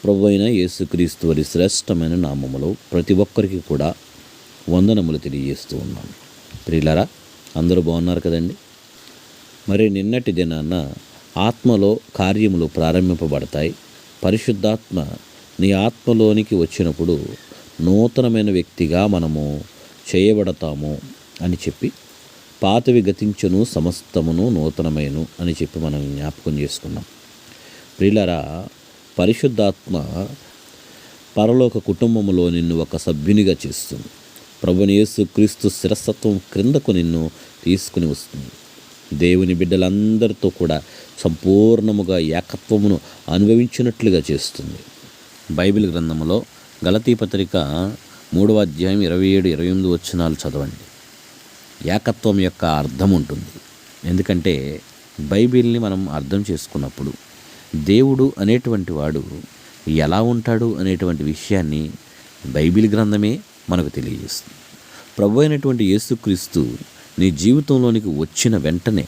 ప్రభు అయిన యేసుక్రీస్తు వారి శ్రేష్టమైన నామములో ప్రతి ఒక్కరికి కూడా వందనములు తెలియజేస్తూ ఉన్నాను. ప్రియులారా, అందరూ బాగున్నారు కదండి. మరి నిన్నటి దినాన ఆత్మలో కార్యములు ప్రారంభింపబడతాయి. పరిశుద్ధాత్మ నీ ఆత్మలోనికి వచ్చినప్పుడు నూతనమైన వ్యక్తిగా మనము చేయబడతాము అని చెప్పి, పాతవి గతించును సమస్తమును నూతనమైను అని చెప్పి మనం జ్ఞాపకం చేసుకున్నాం. ప్రియులారా, పరిశుద్ధాత్మ పరలోక కుటుంబములో నిన్ను ఒక సభ్యునిగా చేస్తుంది. ప్రభువైన యేసుక్రీస్తు శిరస్సత్వం క్రిందకు నిన్ను తీసుకుని వస్తుంది. దేవుని బిడ్డలందరితో కూడా సంపూర్ణముగా ఏకత్వమును అనుభవించినట్లుగా చేస్తుంది. బైబిల్ గ్రంథములో గలతీ పత్రిక 3వ అధ్యాయం 27-28 వచనాలు చదవండి. ఏకత్వం యొక్క అర్థం ఉంటుంది. ఎందుకంటే బైబిల్ని మనం అర్థం చేసుకున్నప్పుడు దేవుడు అనేటువంటి వాడు ఎలా ఉంటాడు అనేటువంటి విషయాన్ని బైబిల్ గ్రంథమే మనకు తెలియజేస్తుంది. ప్రభు అయినటువంటి యేసుక్రీస్తు నీ జీవితంలోనికి వచ్చిన వెంటనే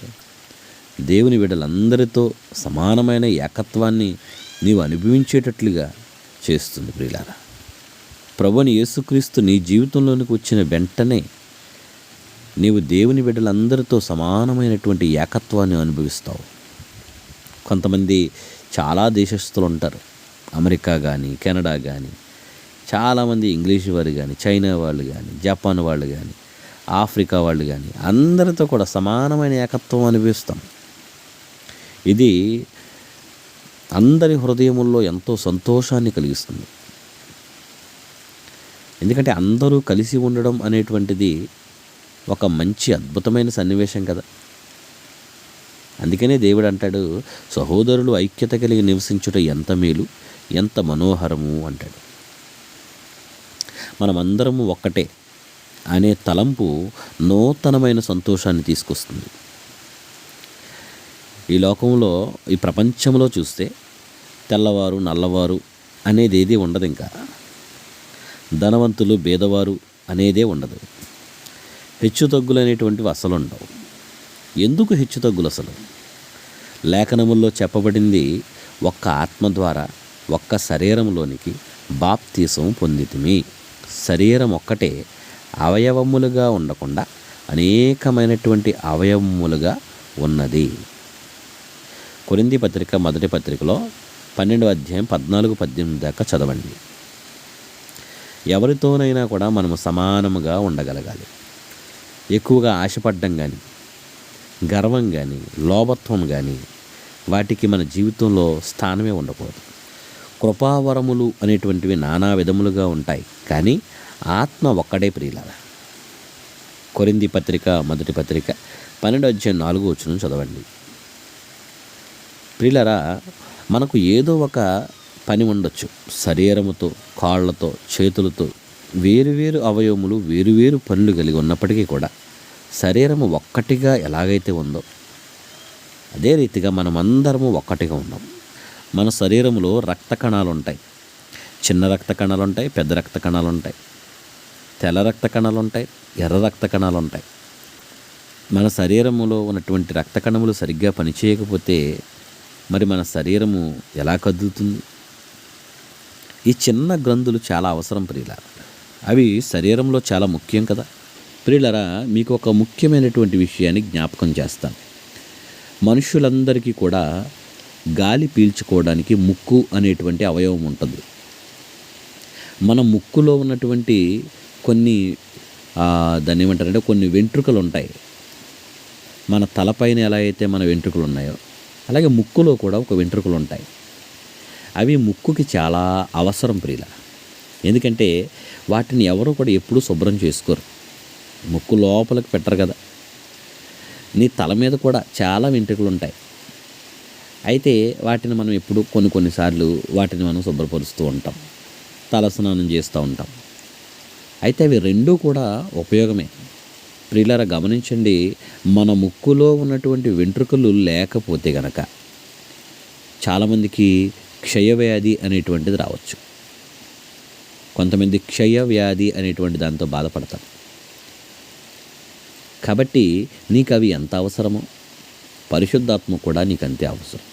దేవుని బిడ్డలందరితో సమానమైన ఏకత్వాన్ని నీవు అనుభవించేటట్లుగా చేస్తుంది. ప్రియులారా, ప్రభుని యేసుక్రీస్తు నీ జీవితంలోనికి వచ్చిన వెంటనే నీవు దేవుని బిడ్డలందరితో సమానమైనటువంటి ఏకత్వాన్ని అనుభవిస్తావు. కొంతమంది చాలా దేశస్తులు ఉంటారు. అమెరికా కానీ, కెనడా కానీ, చాలామంది ఇంగ్లీష్ వారు కానీ, చైనా వాళ్ళు కానీ, జపాన్ వాళ్ళు కానీ, ఆఫ్రికా వాళ్ళు కానీ, అందరితో కూడా సమానమైన ఏకత్వం అనుభవిస్తాం. ఇది అందరి హృదయముల్లో ఎంతో సంతోషాన్ని కలిగిస్తుంది. ఎందుకంటే అందరూ కలిసి ఉండడం అనేటువంటిది ఒక మంచి అద్భుతమైన సన్నివేశం కదా. అందుకనే దేవుడు అంటాడు, సహోదరులు ఐక్యత కలిగి నివసించుట ఎంత మేలు, ఎంత మనోహరము అంటాడు. మనమందరము ఒక్కటే అనే తలంపు నూతనమైన సంతోషాన్ని తీసుకొస్తుంది. ఈ లోకంలో, ఈ ప్రపంచంలో చూస్తే తెల్లవారు నల్లవారు అనేది ఏది ఉండదు. ఇంకా ధనవంతులు బేదవారు అనేదే ఉండదు. హెచ్చుతగ్గులు అనేటువంటివి అసలు ఉండవు. ఎందుకు హెచ్చుతగ్గులు? అసలు లేఖనముల్లో చెప్పబడింది, ఒక్క ఆత్మ ద్వారా ఒక్క శరీరంలోనికి బాప్తీసం పొందితిమి. శరీరం ఒక్కటే అవయవములుగా ఉండకుండా అనేకమైనటువంటి అవయవములుగా ఉన్నది. కొరింథీ పత్రిక 1వ పత్రికలో 12వ అధ్యాయం 14-18 దాకా చదవండి. ఎవరితోనైనా కూడా మనము సమానముగా ఉండగలగాలి. ఎక్కువగా ఆశపడ్డం కానీ, గర్వం కానీ, లోభత్వం కానీ వాటికి మన జీవితంలో స్థానమే ఉండకూడదు. కృపావరములు అనేటువంటివి నానా విధములుగా ఉంటాయి, కానీ ఆత్మ ఒక్కడే. ప్రియులారా, కొరింథీ పత్రిక 1వ పత్రిక 12వ అధ్యాయం 4వ వచనం చదవండి. ప్రియులారా, మనకు ఏదో ఒక పని ఉండొచ్చు. శరీరముతో, కాళ్ళతో, చేతులతో వేరువేరు అవయవములు వేరువేరు పనులు కలిగి ఉన్నప్పటికీ కూడా శరీరము ఒక్కటిగా ఎలాగైతే ఉందో అదే రీతిగా మనమందరము ఒక్కటిగా ఉన్నాం. మన శరీరంలో రక్త కణాలు ఉంటాయి. చిన్న రక్త కణాలు ఉంటాయి, పెద్ద రక్త కణాలు ఉంటాయి, తెల్ల రక్త కణాలు ఉంటాయి, ఎర్ర రక్త కణాలు ఉంటాయి. మన శరీరములో ఉన్నటువంటి రక్త కణములు సరిగ్గా పనిచేయకపోతే మరి మన శరీరము ఎలా కదులుతుంది? ఈ చిన్న గ్రంథులు చాలా అవసరం ప్రియులారా. అవి శరీరంలో చాలా ముఖ్యం కదా. ప్రియులారా, మీకు ఒక ముఖ్యమైనటువంటి విషయాన్ని జ్ఞాపకం చేస్తాను. మనుషులందరికీ కూడా గాలి పీల్చుకోవడానికి ముక్కు అనేటువంటి అవయవం ఉంటుంది. మన ముక్కులో ఉన్నటువంటి కొన్ని దాన్ని ఏమంటారంటే కొన్ని వెంట్రుకలు ఉంటాయి. మన తలపైన ఎలా అయితే మన వెంట్రుకలు ఉన్నాయో అలాగే ముక్కులో కూడా ఒక వెంట్రుకలు ఉంటాయి. అవి ముక్కుకి చాలా అవసరం ప్రియుల. ఎందుకంటే వాటిని ఎవరో కూడా ఎప్పుడూ శుభ్రం చేసుకోరు. ముక్కు లోపలికి పెట్టరు కదా. నీ తల మీద కూడా చాలా వెంట్రుకలు ఉంటాయి. అయితే వాటిని మనం ఎప్పుడు కొన్నిసార్లు వాటిని మనం శుభ్రపరుస్తూ ఉంటాం, తలస్నానం చేస్తూ ఉంటాం. అయితే అవి రెండూ కూడా ఉపయోగమే. ప్రియులారా, గమనించండి, మన ముక్కులో ఉన్నటువంటి వెంట్రుకలు లేకపోతే గనక చాలామందికి క్షయవ్యాధి అనేటువంటిది రావచ్చు. కొంతమంది క్షయవ్యాధి అనేటువంటి దాంతో బాధపడతారు. కాబట్టి నీకు అవి ఎంత అవసరమో పరిశుద్ధాత్మ కూడా నీకు అంతే అవసరం.